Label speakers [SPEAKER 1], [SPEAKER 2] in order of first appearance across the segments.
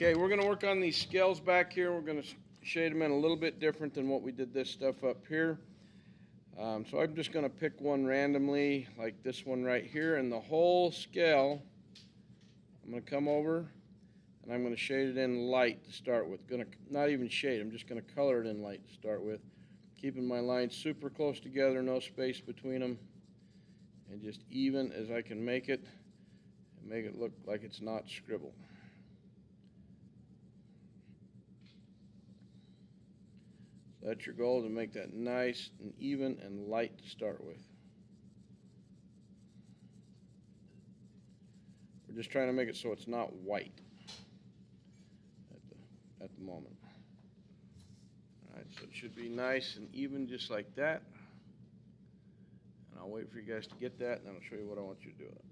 [SPEAKER 1] Okay, we're going to work on these scales back here. We're going to shade them in a little bit different than what we did this stuff up here. So I'm just going to pick one randomly, like this one right here, and the whole scale, I'm going to come over and I'm going to shade it in light to start with. Not even shade, I'm just going to color it in light to start with. Keeping my lines super close together, no space between them, and just even as I can make it, and make it look like it's not scribble. So that's your goal, to make that nice and even and light to start with. We're just trying to make it so it's not white at the moment. Alright, so it should be nice and even just like that. And I'll wait for you guys to get that, and then I'll show you what I want you to do with it.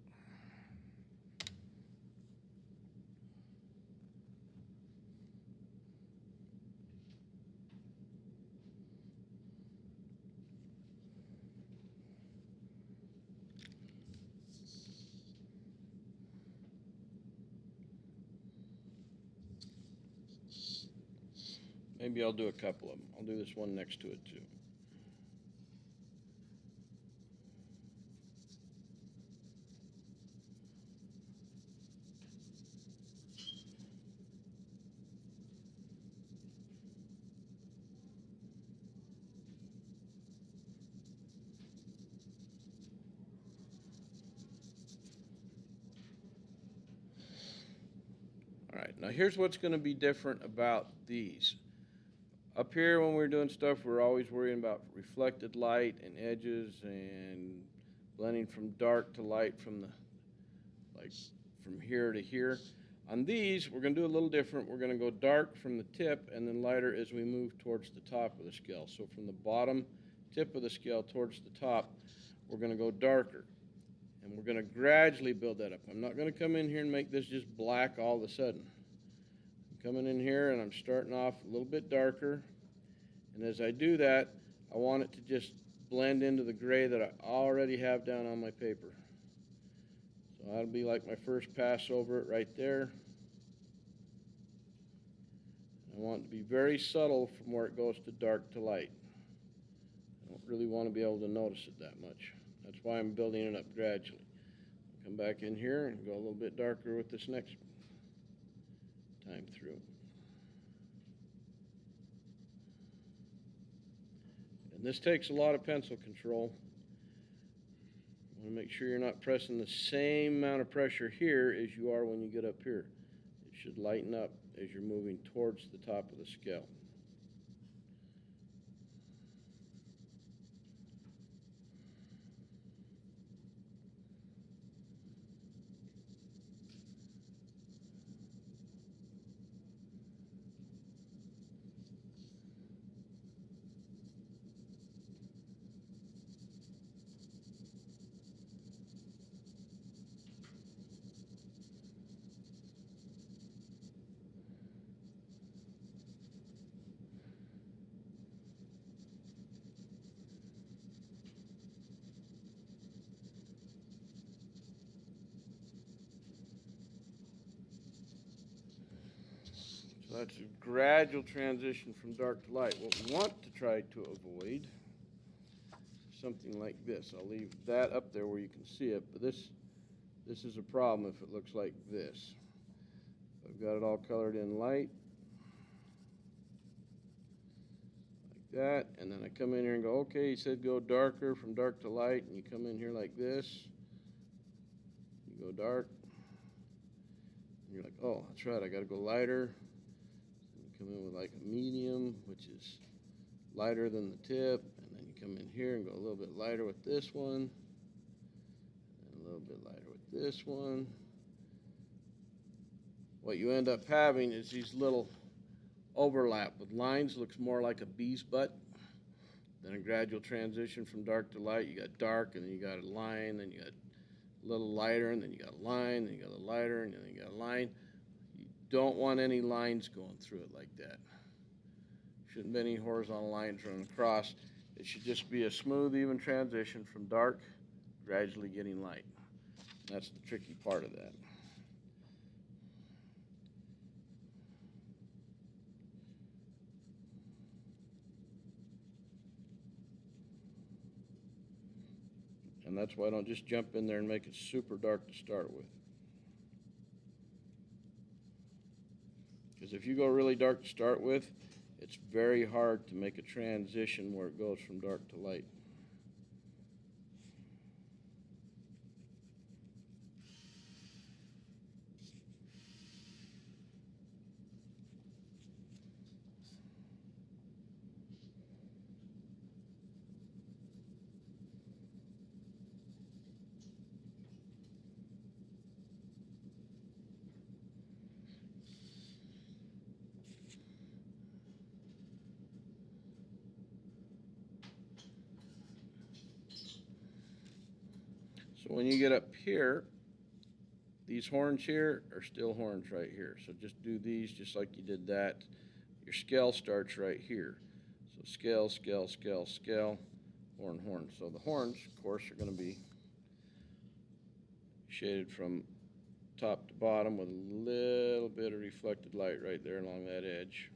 [SPEAKER 1] Maybe I'll do a couple of them. I'll do this one next to it too. Alright, now here's what's going to be different about these. Up here when we're doing stuff, we're always worrying about reflected light and edges and blending from dark to light from here to here. On these, we're going to do a little different. We're going to go dark from the tip and then lighter as we move towards the top of the scale. So from the bottom tip of the scale towards the top, we're going to go darker. And we're going to gradually build that up. I'm not going to come in here and make this just black all of a sudden. I'm coming in here and I'm starting off a little bit darker. And as I do that, I want it to just blend into the gray that I already have down on my paper. So that'll be like my first pass over it right there. I want it to be very subtle from where it goes to dark to light. I don't really want to be able to notice it that much. That's why I'm building it up gradually. Come back in here and go a little bit darker with this next time through. And this takes a lot of pencil control. You want to make sure you're not pressing the same amount of pressure here as you are when you get up here. It should lighten up as you're moving towards the top of the scale. So that's a gradual transition from dark to light. What we want to try to avoid is something like this. I'll leave that up there where you can see it, but this is a problem if it looks like this. I've got it all colored in light, like that, and then I come in here and go, okay, he said go darker, from dark to light, and you come in here like this. You go dark, and you're like, oh, that's right, I got to go lighter. Come in with like a medium, which is lighter than the tip, and then you come in here and go a little bit lighter with this one, and a little bit lighter with this one. What you end up having is these little overlap with lines. Looks more like a bee's butt. Then a gradual transition from dark to light. You got dark, and then you got a line, then you got a little lighter, and then you got a line, then you got a lighter, and then you got a line. Don't want any lines going through it like that. Shouldn't be any horizontal lines running across. It should just be a smooth, even transition from dark, gradually getting light. That's the tricky part of that. and that's why I don't just jump in there and make it super dark to start with. Because if you go really dark to start with, it's very hard to make a transition where it goes from dark to light. So when you get up here, these horns here are still horns right here. So just do these just like you did that. Your scale starts right here. So scale, scale, scale, scale, horn, horn. So the horns, of course, are going to be shaded from top to bottom with a little bit of reflected light right there along that edge.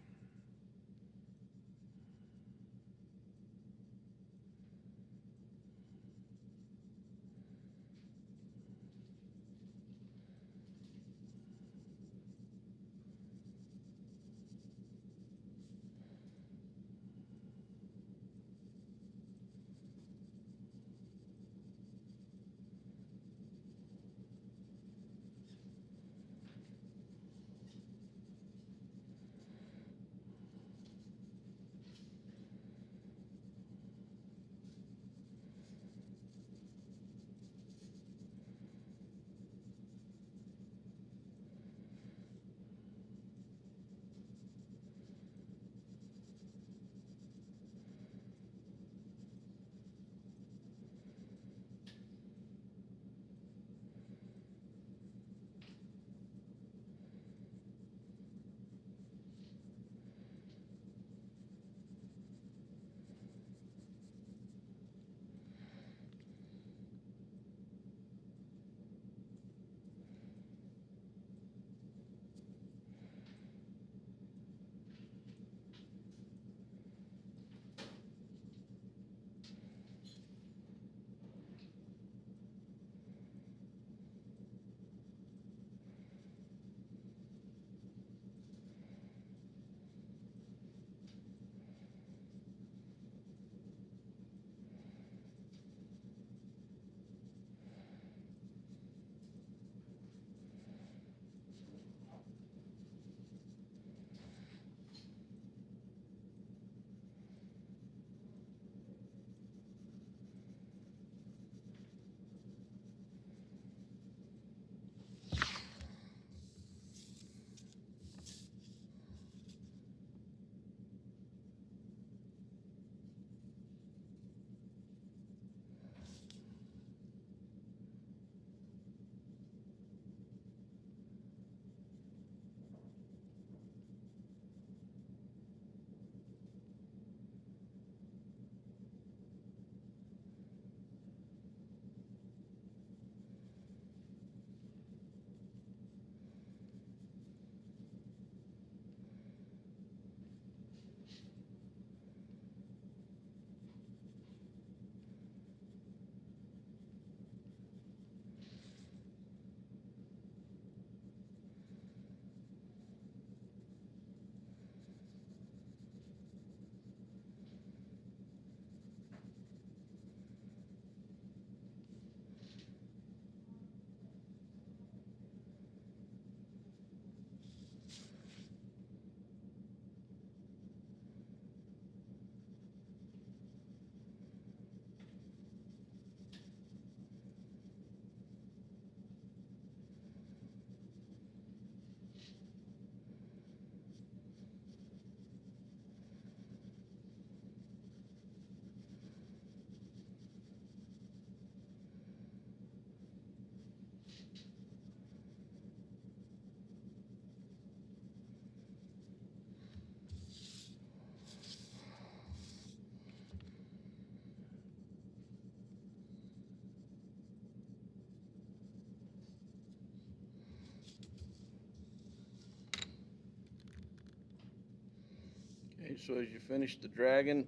[SPEAKER 1] Okay, so as you finish the dragon,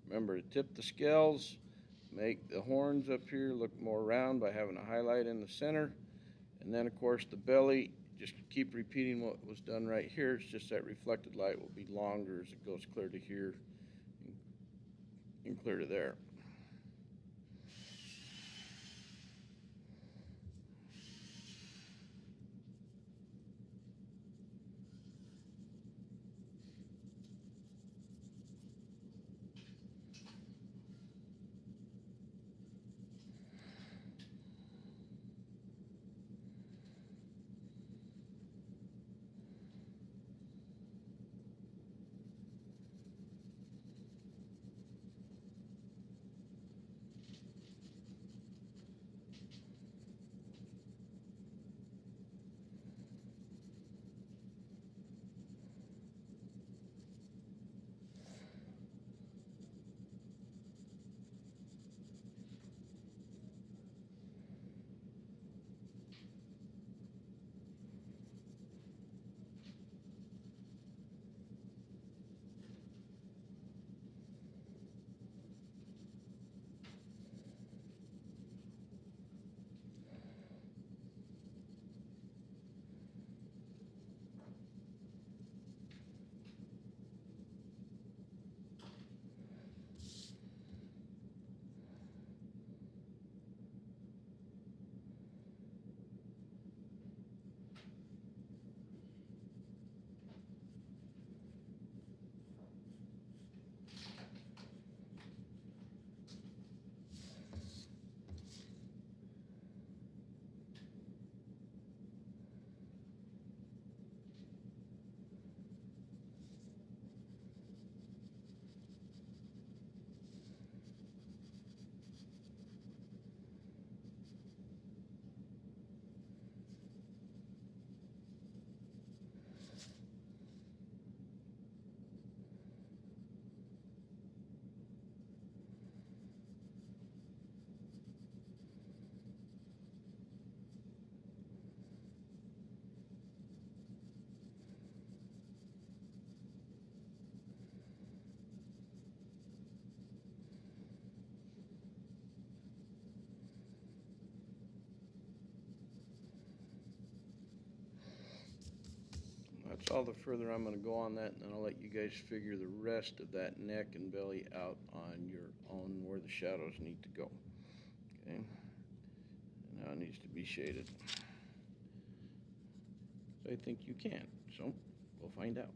[SPEAKER 1] remember to tip the scales, make the horns up here look more round by having a highlight in the center. And then, of course, the belly, just keep repeating what was done right here. It's just that reflected light will be longer as it goes clear to here and clear to there. That's all the further I'm going to go on that, and then I'll let you guys figure the rest of that neck and belly out on your own where the shadows need to go. Okay, now it needs to be shaded. So I think you can, so we'll find out.